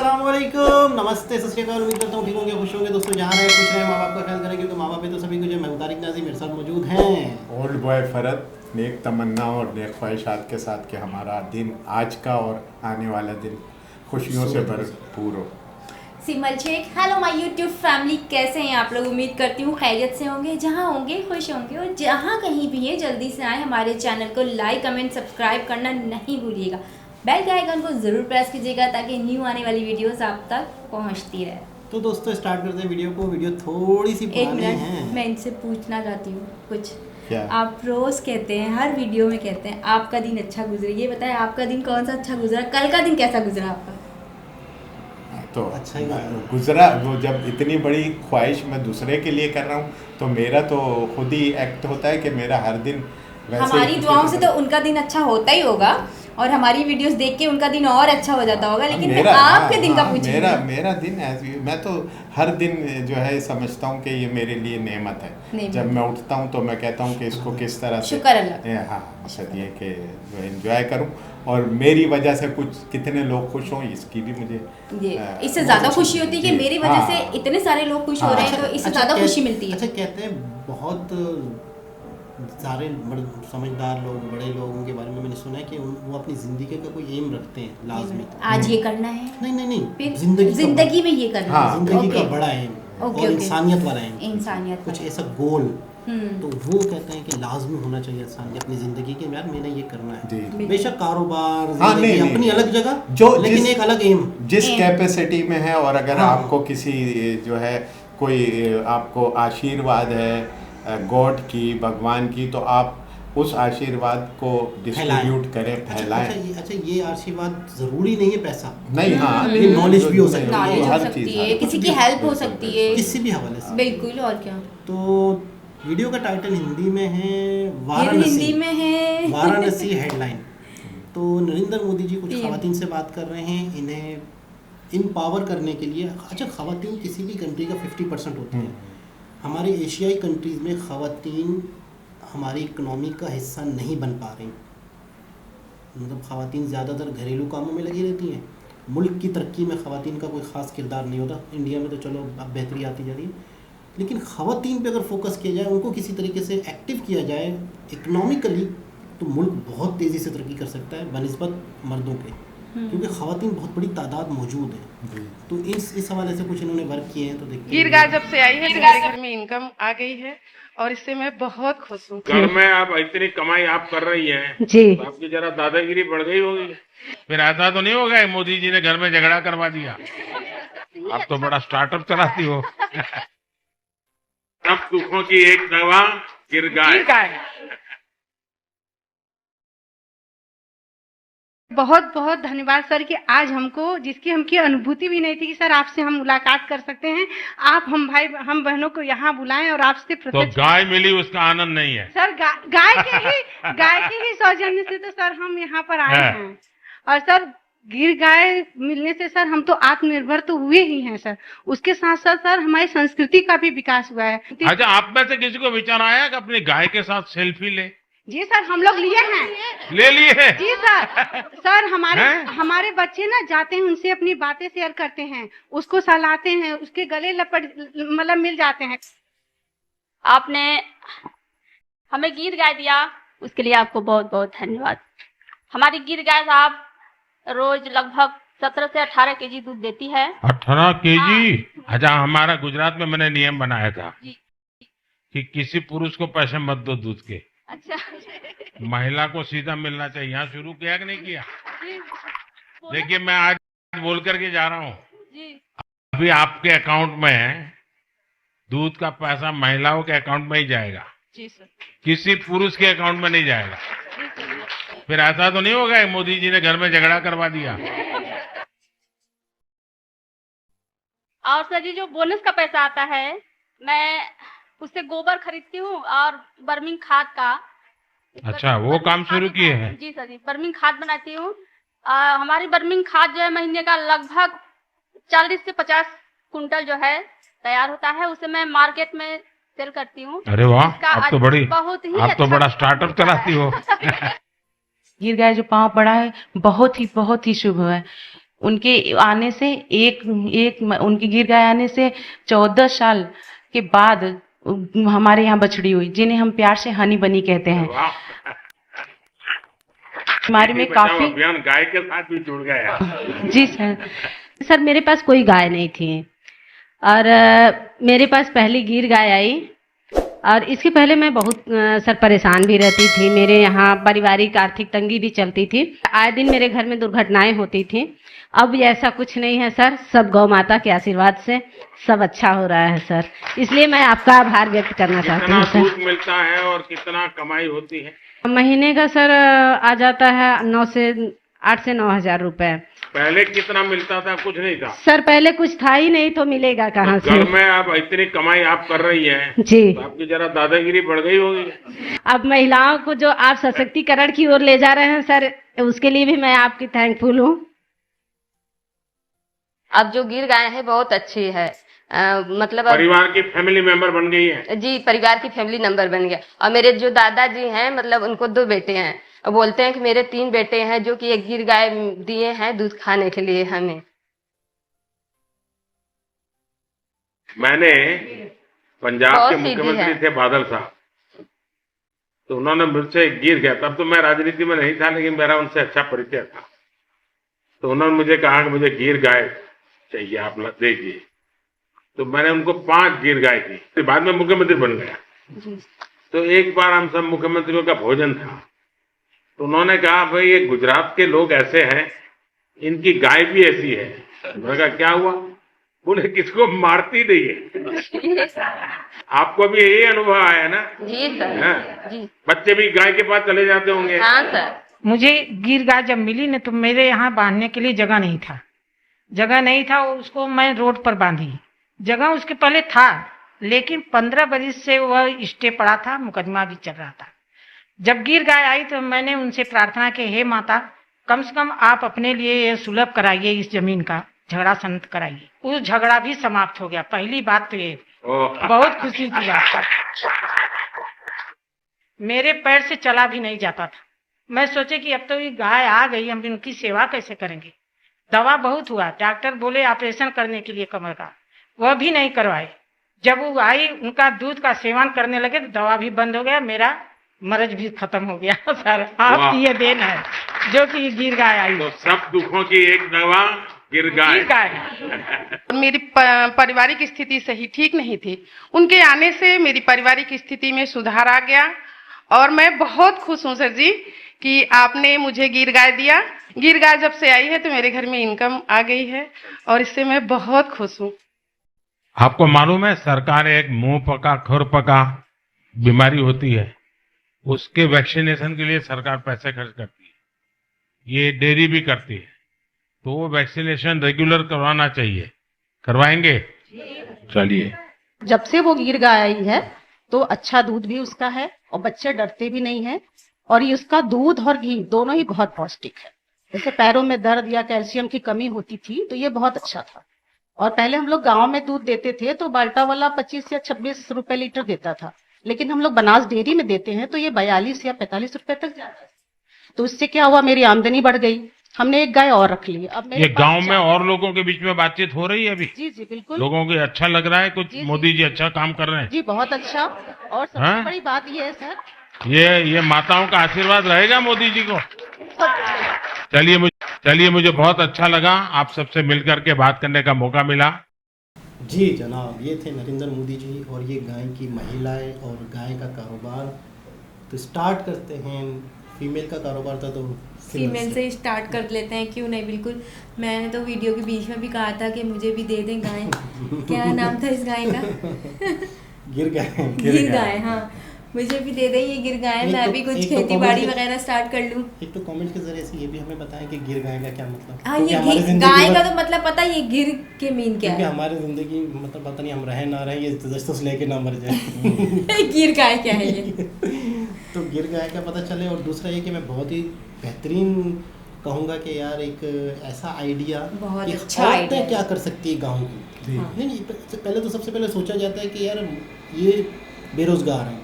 अस्सलाम वालेकुम, नमस्ते, सत श्री अकाल। उम्मीद करता हूँ ठीक होंगे, खुश होंगे। दोस्तों जहाँ रहे खुश रहे, माँ बाप का ख्याल करें, क्योंकि माँ बाप है तो सभी कुछ है। मैं तारिक नाज़ी, मेरे साथ मौजूद हैं ओल्ड बॉय फरद, नेक तमन्ना और नेक ख्वाहिशात के साथ कि हमारा दिन आज का और आने वाला दिन खुशियों से भरपूर हो। Simal Shaikh. Hello my YouTube family, कैसे हैं आप लोग? उम्मीद करती हूँ खैरियत से होंगे, जहाँ होंगे खुश होंगे, और जहाँ कहीं भी है जल्दी से आए हमारे चैनल को लाइक कमेंट सब्सक्राइब करना नहीं भूलिएगा। बेल के आइकन को ज़रूर प्रेस कीजिएगा ताकि न्यू आने वाली वीडियोस आप तक पहुँचती रहे। तो दोस्तों स्टार्ट करते हैं वीडियो को। वीडियो थोड़ी सी एक पुरानी है। मिनट, मैं इनसे पूछना चाहती हूँ कुछ। क्या? आप रोज़ कहते हैं, हर वीडियो में कहते हैं आपका दिन अच्छा गुजरे। ये बताएं आपका दिन कौन सा अच्छा गुजरा? कल का दिन कैसा गुजरा आपका? तो अच्छा ही गुजरा। वो जब इतनी बड़ी ख्वाहिश मैं दूसरे के लिए कर रहा हूँ तो मेरा तो खुद ही एक्ट होता है कि मेरा हर दिन वैसे हमारी दुआओं से तो उनका दिन अच्छा होता ही होगा, और हमारी वीडियोस देख के उनका दिन और अच्छा हो जाता होगा। लेकिन मैं आपके दिन का पूछूंगी। मेरा दिन मैं तो हर दिन जो है समझता हूँ कि ये मेरे लिए नेमत है। जब मैं उठता हूँ तो मैं कहता हूँ कि इसको किस तरह से शुक्र अल्लाह। हाँ, मकसद ये कि जो एंजॉय करूँ और मेरी वजह से कुछ कितने लोग खुश हों, इसकी भी मुझे इससे ज़्यादा खुशी होती है कि मेरी वजह से इतने सारे लोग खुश हो रहे हैं, तो इससे ज़्यादा खुशी मिलती है। अच्छा, कहते हैं बहुत सारे समझदार लोग, बड़े लोगों के बारे में मैंने सुना है कि वो अपनी ज़िंदगी का कोई एम रखते हैं लाजमी। आज ये करना है, नहीं, जिंदगी में ये करना है, जिंदगी का बड़ा एम और इंसानियत वाला एम, इंसानियत कुछ ऐसा गोल। तो वो कहते हैं कि लाजमी होना चाहिए इंसान की अपनी ज़िंदगी के, यार मैंने ये करना है। बेशक कारोबार अपनी अलग जगह, जो लेकिन एक अलग एम जिस कैपेसिटी में है। और अगर आपको किसी जो है कोई आपको आशीर्वाद है गॉड की, भगवान की, तो आप उस आशीर्वाद को डिस्ट्रीब्यूट करें, फैलाएं। अच्छा, ये आशीर्वाद जरूरी नहीं है पैसा, नहीं, हाँ, लेकिन नॉलेज भी हो सकती है, नॉलेज हो सकती है, किसी की हेल्प हो सकती है, किसी भी हवाले से। बिल्कुल। और क्या? तो वीडियो का टाइटल हिंदी में है वाराणसी, वाराणसी हेडलाइन। तो नरेंद्र मोदी जी कुछ खवातीन से बात कर रहे हैं, इन्हें इम्पावर करने के लिए। अच्छा, खवातीन किसी भी कंट्री का 50% होती है। हमारे एशियाई कंट्रीज़ में ख़वातीन हमारी इकनॉमी का हिस्सा नहीं बन पा रही। मतलब ख़वातीन ज़्यादातर घरेलू कामों में लगी रहती हैं। मुल्क की तरक्की में ख़वातीन का कोई ख़ास किरदार नहीं होता। इंडिया में तो चलो अब बेहतरी आती जा रही है, लेकिन ख़वातीन पे अगर फोकस किया जाए, उनको किसी तरीके से एक्टिव किया जाए इकनॉमिकली, तो मुल्क बहुत तेज़ी से तरक्की कर सकता है बनिस्बत मर्दों के, क्योंकि ख़वातीन बहुत बड़ी तादाद मौजूद है। तो इस हवाले से कुछ इन्होंने वर्क किए हैं। तो देखते हैं। गिर गाय जब से आई है तो मेरे घर में इनकम आ गई है और इससे मैं बहुत खुश हूँ। घर में आप इतनी कमाई आप कर रही हैं जी, तो आपकी जरा दादागिरी बढ़ गई होगी। फिर ऐसा तो नहीं होगा मोदी जी ने घर में झगड़ा करवा दिया? आप तो बड़ा स्टार्टअप चलाती हो। सब दुखों की एक दवा गिर गाय। बहुत बहुत धन्यवाद सर कि आज हमको, जिसकी हमकी अनुभूति भी नहीं थी कि सर आपसे हम मुलाकात कर सकते हैं, आप हम बहनों को यहाँ बुलाएं और आपसे तो प्रत्यक्ष। गाय मिली उसका आनंद नहीं है सर गाय के ही सौजन्य से तो सर हम यहाँ पर आए हैं। और सर गिर गाय मिलने से सर हम तो आत्मनिर्भर तो हुए ही हैं सर, उसके साथ साथ सर हमारी संस्कृति का भी विकास हुआ है। अच्छा, आप में से किसी को विचार आया कि अपनी गाय के साथ सेल्फी ले? जी सर, हम लोग लिए हैं। ले लिए हैं? जी सर हमारे बच्चे ना जाते हैं, उनसे अपनी बातें शेयर करते हैं, उसको सहलाते हैं, उसके गले मतलब मिल जाते हैं। आपने हमें गीत गाय दिया, उसके लिए आपको बहुत बहुत धन्यवाद। हमारी गीत गाय साहब रोज लगभग 17 से 18 केजी दूध देती है। 18 केजी? अच्छा, हमारा गुजरात में मैंने नियम बनाया था कि किसी पुरुष को पैसे मत दो दूध के। अच्छा, महिला को सीधा मिलना चाहिए। यहाँ शुरू किया कि नहीं किया? देखिए, मैं आज बोल करके जा रहा हूँ, अभी आपके अकाउंट में दूध का पैसा महिलाओं के अकाउंट में ही जाएगा। जी सर। किसी पुरुष के अकाउंट में नहीं जाएगा। फिर ऐसा तो नहीं होगा मोदी जी ने घर में झगड़ा करवा दिया? और सर जी, जो बोनस का पैसा आता है, मैं उससे गोबर खरीदती हूँ और बर्मिंग खाद का। अच्छा, वो काम शुरू किए हैं? जी सर जी, बर्मिंग खाद बनाती हूँ। हमारी बर्मिंग खाद जो है महीने का लगभग 40 से 50 कुंटल जो है तैयार होता है, उसे मैं मार्केट में सेल करती हूँ। अरे वाह, आप तो बड़ा स्टार्टअप चलाती हो। गिर गाय जो पाँव पड़ा है बहुत ही शुभ है। उनके आने से उनकी गिर गाय आने से 14 साल के बाद हमारे यहाँ बछड़ी हुई, जिन्हें हम प्यार से हनी बनी कहते हैं। वाह, हमारे में काफी अभियान गाय के साथ भी जुड़ गया। जी सर मेरे पास कोई गाय नहीं थी और मेरे पास पहली गिर गाय आई और इसके पहले मैं बहुत सर परेशान भी रहती थी। मेरे यहाँ पारिवारिक आर्थिक तंगी भी चलती थी, आए दिन मेरे घर में दुर्घटनाएं होती थी। अब ऐसा कुछ नहीं है सर, सब गौ माता के आशीर्वाद से सब अच्छा हो रहा है सर, इसलिए मैं आपका आभार व्यक्त करना चाहती हूँ कितना सर। दूध मिलता है और कितना कमाई होती है? महीने का सर आ जाता है 8 से 9 हजार रुपए। पहले कितना मिलता था? कुछ नहीं था सर पहले कुछ था ही नहीं तो मिलेगा कहाँ से। घर में अब इतनी कमाई आप कर रही हैं जी, तो आपकी जरा दादागिरी बढ़ गई होगी। अब महिलाओं को जो आप सशक्तिकरण की ओर ले जा रहे हैं सर, उसके लिए भी मैं आपकी थैंकफुल हूँ। अब जो गिर गाय है बहुत अच्छी है, मतलब परिवार की फैमिली मेंबर बन गई है। जी परिवार की फैमिली नंबर बन गया। और मेरे जो दादाजी हैं मतलब उनको 2 बेटे हैं, बोलते हैं कि मेरे 3 बेटे हैं जो कि एक गिर गाय दिए हैं दूध खाने के लिए हमें। मैंने पंजाब बहुत के सीधी मुख्यमंत्री है। थे बादल साहब, तो उन्होंने मुझसे गिर गया, तब तो मैं राजनीति में नहीं था लेकिन मेरा उनसे अच्छा परिचय था। तो उन्होंने मुझे कहा कि मुझे गिर गाय चाहिए, आप दीजिए। तो मैंने उनको 5 गिर गाय दी, फिर बाद में मुख्यमंत्री बन गया। तो एक बार हम सब मुख्यमंत्रियों का भोजन था, तो उन्होंने कहा भाई ये गुजरात के लोग ऐसे हैं, इनकी गाय भी ऐसी है। मैंने कहा क्या हुआ? बोले किसको मारती नहीं है। आपको भी यही अनुभव आया है ना? जी सर। हाँ। जी बच्चे भी गाय के पास चले जाते होंगे। हाँ सर। मुझे गिर गाय जब मिली न तो मेरे यहाँ बांधने के लिए जगह नहीं था, उसको मैं रोड पर बांधी। जगह उसके पहले था लेकिन 15 बरस से वह स्टे पड़ा था, मुकदमा भी चल रहा था। जब गिर गाय आई तो मैंने उनसे प्रार्थना की, हे माता कम से कम आप अपने लिए ये सुलभ कराइए, इस जमीन का झगड़ा शांत कराइए। उस झगड़ा भी समाप्त हो गया। पहली बात तो ये बहुत खुशी की बात। मेरे पैर से चला भी नहीं जाता था। मैं सोचे कि अब तो ये गाय आ गई, हम इनकी सेवा कैसे करेंगे। दवा बहुत हुआ, डॉक्टर बोले ऑपरेशन करने के लिए कमर का, वह भी नहीं करवाए। जब वो आई उनका दूध का सेवन करने लगे तो दवा भी बंद हो गया, मेरा मर्ज भी खत्म हो गया। सर आपकी ये देन है जो कि गिर गाय आई। तो सब दुखों की एक दवा गिर गाय। मेरी पारिवारिक स्थिति सही ठीक नहीं थी, उनके आने से मेरी पारिवारिक स्थिति में सुधार आ गया और मैं बहुत खुश हूँ सर जी कि आपने मुझे गिर गाय दिया। गिर गाय जब से आई है तो मेरे घर में इनकम आ गई है और इससे मैं बहुत खुश हूँ। आपको मालूम है सरकार एक मुंह पका खुर पका बीमारी होती है, उसके वैक्सीनेशन के लिए सरकार पैसे खर्च करती है, ये डेयरी भी करती है। तो वो वैक्सीनेशन रेगुलर करवाना चाहिए, करवाएंगे? चलिए। जब से वो गिर गाय आई है तो अच्छा दूध भी उसका है और बच्चे डरते भी नहीं है और ये उसका दूध और घी दोनों ही बहुत पौष्टिक है। जैसे पैरों में दर्द या कैल्शियम की कमी होती थी तो ये बहुत अच्छा था। और पहले हम लोग गांव में दूध देते थे तो बाल्टा वाला 25 या 26 रुपए लीटर देता था, लेकिन हम लोग बनास डेयरी में देते हैं तो ये 42 या 45 रुपए तक जाता है। तो उससे क्या हुआ, मेरी आमदनी बढ़ गई। हमने एक गाय और रख ली। अब मेरे ये गांव में और लोगों के बीच में बातचीत हो रही है अभी? जी जी बिल्कुल। लोगों को अच्छा लग रहा है कुछ? मोदी जी अच्छा काम कर रहे हैं जी, बहुत अच्छा। और सबसे बड़ी बात ये है सर, ये माताओं का आशीर्वाद रहेगा मोदी जी को। चलिए मुझे बहुत अच्छा लगा आप सबसे मिलकर के बात करने का मौका मिला। जी जनाब, ये थे नरेंद्र मोदी जी और ये गाय की महिलाएं और गाय का कारोबार। तो स्टार्ट करते हैं। फीमेल का कारोबार था तो फीमेल से स्टार्ट कर लेते हैं, क्यों नहीं। बिल्कुल, मैंने तो वीडियो के बीच में भी कहा था कि मुझे भी दे दें गाय। क्या नाम था इस गाय का? गिर गाय। हाँ, मुझे भी दे दें ये गिर गाय, मैं भी कुछ खेती बाड़ी वगैरह स्टार्ट कर लूँ। एक तो कमेंट के जरिए से ये भी हमें बताएं कि गिर गाय का क्या मतलब। हाँ, ये गाय का तो मतलब पता है, ये गिर के मीन क्या है? हमारी जिंदगी मतलब पता नहीं हम रहे ना रहे, ये जस्टिस लेके ना मर जाए। गिर गाय क्या है ये? तो गिर गाय का पता चले। और दूसरा ये कि मैं बहुत ही बेहतरीन कहूँगा कि यार एक ऐसा आइडिया, बहुत अच्छा आइडिया क्या कर सकती है गाँव की। नहीं, पहले तो सबसे पहले सोचा जाता है कि यार ये बेरोजगार हैं,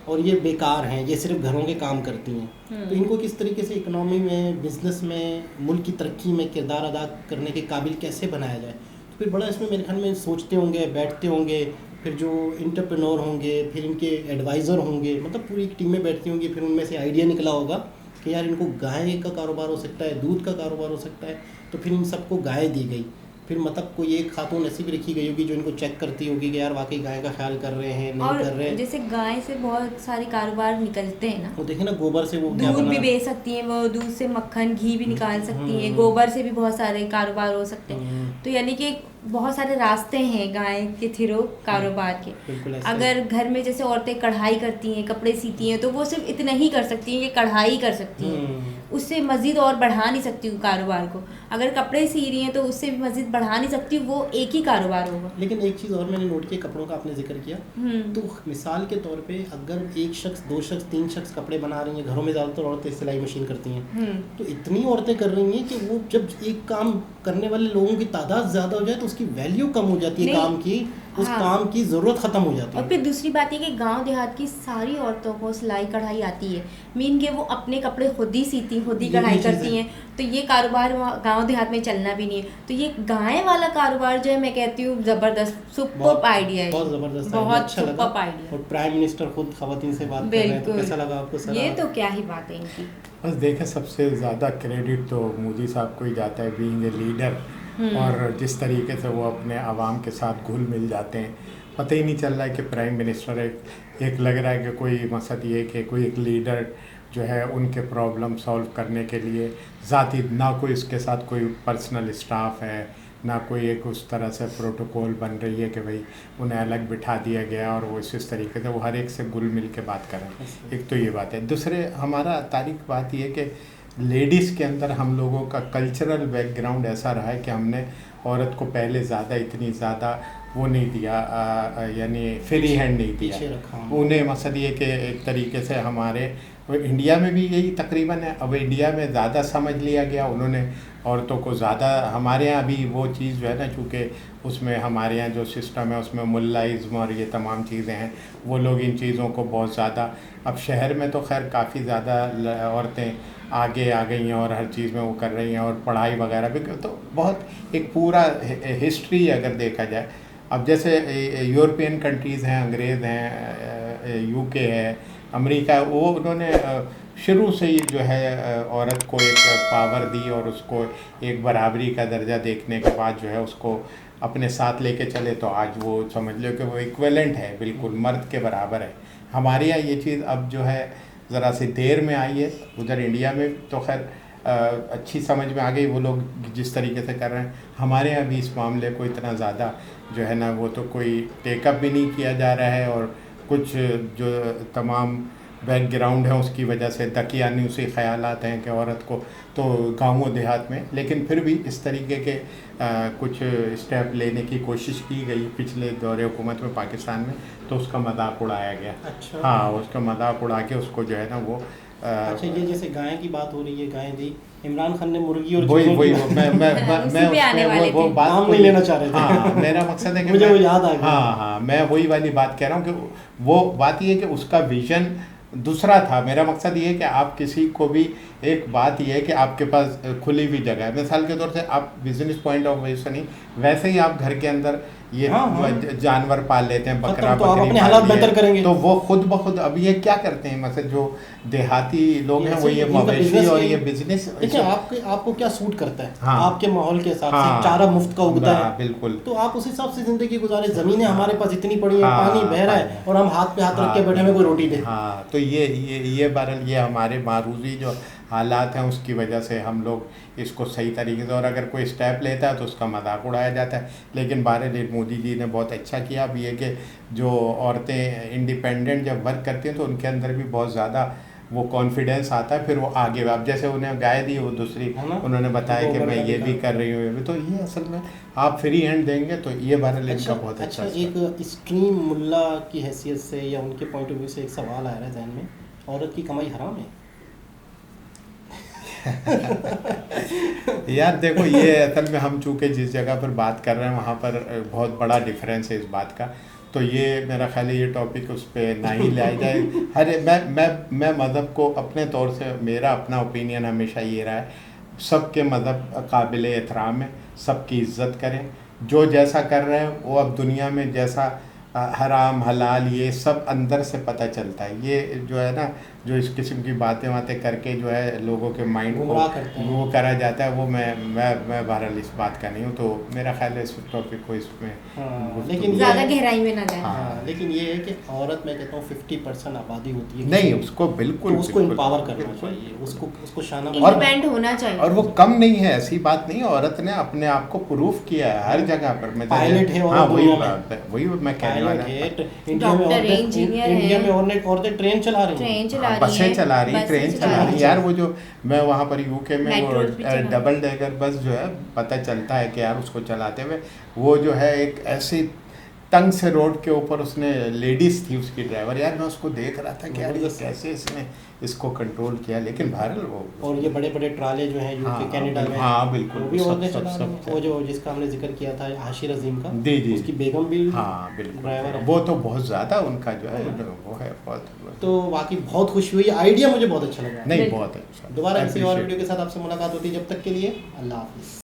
और ये बेकार हैं, ये सिर्फ घरों के काम करती हैं, तो इनको किस तरीके से इकोनॉमी में, बिजनेस में, मुल्क की तरक्की में किरदार अदा करने के काबिल कैसे बनाया जाए। तो फिर बड़ा इसमें मेरे ख्याल में सोचते होंगे, बैठते होंगे, फिर जो इंटरप्रेन्योर होंगे, फिर इनके एडवाइज़र होंगे, मतलब पूरी टीमें बैठती होंगी, फिर उनमें से आइडिया निकला होगा कि यार इनको गाय का कारोबार हो सकता है, दूध का कारोबार हो सकता है, तो फिर इन सबको गाय दी गई। फिर मतलब कोई एक खातून ऐसी भी रखी गई होगी जो इनको चेक करती होगी कि यार वाकई गाय का ख्याल कर रहे हैं, नहीं कर रहे और हैं। जैसे गाय से बहुत सारे कारोबार निकलते हैं ना, वो देखिए ना, गोबर से वो क्या दूध बना, भी बेच सकती हैं, वो दूध से मक्खन घी भी निकाल सकती हैं, गोबर से भी बहुत सारे कारोबार हो सकते हैं। तो यानी कि बहुत सारे रास्ते हैं गाय के थ्रू कारोबार के। बिल्कुल ऐसा ही। अगर घर में जैसे औरतें कढ़ाई करती हैं, कपड़े सीती हैं, तो वो सिर्फ इतना ही कर सकती हैं कि कढ़ाई कर सकती हैं, उससे मज़ीद और बढ़ा नहीं सकती हूँ कारोबार को। अगर कपड़े सी रही हैं तो उससे भी मज़ीद बढ़ा नहीं सकती, वो एक ही कारोबार होगा। लेकिन एक चीज़ और मैंने नोट किया, कपड़ों का आपने जिक्र किया, तो मिसाल के तौर पे अगर एक शख्स, दो शख्स, तीन शख्स कपड़े बना रही हैं, घरों में ज़्यादातर औरतें सिलाई मशीन करती हैं, तो इतनी औरतें कर रही हैं कि वो जब एक काम करने वाले लोगों की तादाद ज़्यादा हो जाए तो उसकी वैल्यू कम हो जाती है, नहीं, काम की, उस हाँ। काम की ज़रूरत ख़त्म हो जाती और है। फिर दूसरी बात ये कि गांव देहात की सारी औरतों को सिलाई कढ़ाई आती है, मीन के वो अपने कपड़े खुद ही सीती, खुद ही ये कढ़ाई भी चीज़ करती हैं, तो ये कारोबार गांव देहात में चलना भी नहीं है। तो ये गाय वाला कारोबार जो है, मैं कहती हूँ ज़बरदस्त, सुपर्ब आइडिया है, बहुत ज़बरदस्त, बहुत अच्छा लगा। Superb idea. और प्राइम मिनिस्टर खुद खवातीन से बात कर रहे हैं, तो कैसा लगा आपको सर? ये तो क्या ही बात है इनकी। बस देखें, सबसे ज़्यादा क्रेडिट तो मोदी साहब को ही जाता है, बीइंग ए लीडर, और जिस तरीके से वो अपने आवाम के साथ घुल मिल जाते हैं। पता ही नहीं चल रहा है कि प्राइम मिनिस्टर एक लग रहा है कि कोई मकसद ये कि कोई एक लीडर जो है उनके प्रॉब्लम सॉल्व करने के लिए ज़ाती, ना कोई उसके साथ कोई पर्सनल स्टाफ है, ना कोई एक उस तरह से प्रोटोकॉल बन रही है कि भाई उन्हें अलग बिठा दिया गया और वो इस तरीके से वो हर एक से घुल मिल के बात करें। एक तो ये बात है। दूसरे, हमारा तारीख बात ये कि लेडीज़ के अंदर हम लोगों का कल्चरल बैकग्राउंड ऐसा रहा है कि हमने औरत को पहले ज़्यादा, इतनी ज़्यादा वो नहीं दिया, यानी फ्री हैंड नहीं दिया उन्हें। मकसद ये कि एक तरीके से हमारे इंडिया में भी यही तकरीबन है। अब इंडिया में ज़्यादा समझ लिया गया, उन्होंने औरतों को ज़्यादा, हमारे यहाँ भी वो चीज़ जो है ना, चूँकि उसमें हमारे यहाँ जो सिस्टम है उसमें मुल्लाइज़्म और ये तमाम चीज़ें हैं, वो लोग इन चीज़ों को बहुत ज़्यादा, अब शहर में तो खैर काफ़ी ज़्यादा औरतें आगे आ गई हैं और हर चीज़ में वो कर रही हैं, और पढ़ाई वगैरह भी, तो बहुत एक पूरा हिस्ट्री अगर देखा जाए। अब जैसे यूरोपियन कंट्रीज़ हैं, अंग्रेज़ हैं, यूके है, अमेरिका है, वो उन्होंने शुरू से ही जो है औरत को एक पावर दी और उसको एक बराबरी का दर्जा देखने के बाद जो है उसको अपने साथ लेके चले, तो आज वो समझ लो कि वो इक्विवेलेंट है, बिल्कुल मर्द के बराबर है। हमारे यहाँ ये चीज़ अब जो है ज़रा सी देर में आई है, उधर इंडिया में तो खैर अच्छी समझ में आ गई, वो लोग जिस तरीके से कर रहे हैं। हमारे यहाँ भी इस मामले को इतना ज़्यादा जो है ना, वो तो कोई टेकअप भी नहीं किया जा रहा है, और कुछ जो तमाम बैकग्राउंड है उसकी वजह से दकियानूसी ख़यालात हैं कि औरत को तो गाँवों देहात में, लेकिन फिर भी इस तरीके के कुछ स्टेप लेने की कोशिश की गई पिछले दौरे हुकूमत में पाकिस्तान में, तो उसका मजाक उड़ाया गया। अच्छा। हाँ, उसका मजाक उड़ा के उसको जो है ना वो अच्छा, ये जैसे गाय की बात हो रही है, गाय जी, इमरान खान ने मुर्गी और वही चूज़ों वही की- मैं उसमें वो बात नाम नहीं लेना चाह रहे थे। हाँ, मेरा मकसद है कि मुझे वो याद आ गया। हाँ, मैं वही वाली बात कह रहा हूँ कि वो बात ये है कि उसका विजन दूसरा था। मेरा मकसद ये है कि आप किसी को भी, एक बात ये है कि आपके पास खुली हुई जगह है, मिसाल के तौर से आप बिजनेस पॉइंट ऑफ व्यू से नहीं, वैसे ही आप घर के अंदर ये जानवर पाल लेते हैं, बकरा तो आप बकरी अपने पाल हालात लिए, बेहतर करेंगे। तो वो खुद ब खुद अब ये क्या करते हैं, मतलब जो देहाती लोग हैं वो ये मवेशी और ये बिजनेस। देखिए, आपको क्या सूट करता है, हाँ, आपके माहौल के हिसाब हाँ, से चारा मुफ्त का उगता है, बिल्कुल, तो आप उस हिसाब से जिंदगी गुजारे। जमीनें हमारे पास इतनी पड़ी है, पानी बह रहा है, और हम हाथ पे हाथ रख के बैठे हमें कोई रोटी दे। हाँ, तो ये बहरहाल ये हमारे मारूजी जो हालात हैं उसकी वजह से हम लोग इसको सही तरीके से, और अगर कोई स्टेप लेता है तो उसका मजाक उड़ाया जाता है। लेकिन बहरहाल मोदी जी ने बहुत अच्छा किया अब ये कि जो औरतें इंडिपेंडेंट जब वर्क करती हैं तो उनके अंदर भी बहुत ज़्यादा वो कॉन्फिडेंस आता है, फिर वो आगे। अब जैसे उन्हें गाय दी, वो दूसरी उन्होंने बताया कि मैं ये भी कर रही हूँ, तो ये असल में आप फ्री हैंड देंगे तो ये बहरहाल इनका बहुत अच्छा। एक स्ट्रीम मुल्ला की हैसियत से या उनके पॉइंट ऑफ व्यू से एक सवाल आ रहा है ध्यान में, औरत की कमाई हराम है? यार देखो, ये असल में हम चूँकि जिस जगह पर बात कर रहे हैं वहाँ पर बहुत बड़ा डिफरेंस है इस बात का। तो ये मेरा ख्याल है ये टॉपिक उस पर ना ही लाया जाए। अरे मैं मज़हब को अपने तौर से, मेरा अपना ओपिनियन हमेशा ये रहा है, सबके मज़हब काबिल एहतराम है, सबकी इज्जत करें। जो जैसा कर रहे हैं वो अब दुनिया में जैसा हराम हलाल ये सब अंदर से पता चलता है। ये जो है ना, जो इस किस्म की बातें करके जो है लोगों के माइंड को वो करा जाता है, वो मैं बहरहाल इस बात का नहीं हूँ। तो मेरा ख्याल है इस टॉपिक को इसमें लेकिन ज़्यादा गहराई में ना जाए। हाँ, लेकिन ये है कि औरत, मैं कहता हूँ 50% आबादी होती है, नहीं उसको बिल्कुल तो उसको बिल्कुल, एम्पावर करना चाहिए, उसको शाना इंडिपेंडेंट होना चाहिए। और वो कम नहीं है, ऐसी बात नहीं है। औरत ने अपने आप को प्रूफ किया है हर जगह पर। मैं पायलट है, हाँ वही मैं कहने वाला था। इंडिया में औरतें ट्रेन चला रही हैं, बसें चला रही, ट्रेन चला रही यार। वो जो मैं वहाँ पर यूके में वो डबल डेकर बस जो है, पता चलता है कि यार उसको चलाते हुए वो जो है एक ऐसी तंग से रोड के ऊपर, उसने लेडीज़ थी उसकी ड्राइवर, यार मैं उसको देख रहा था कि यार ये कैसे इसने इसको कंट्रोल किया। लेकिन बहरहाल वो, और ये बड़े बड़े ट्राले जो हैं यूके कनाडा में, हाँ बिल्कुल, वो भी औरतें चला रही हैं। वो जो जिसका हमने जिक्र किया था आशिर अजीम का, जी उसकी बेगम भी हाँ बिल्कुल ड्राइवर है। वो तो बहुत ज़्यादा उनका जो है वो है बहुत। तो वाकई बहुत खुशी हुई, आइडिया मुझे बहुत अच्छा लगा। नहीं बहुत अच्छा। दोबारा किसी और वीडियो के साथ आपसे मुलाकात होती है, जब तक के लिए अल्लाह हाफिज़।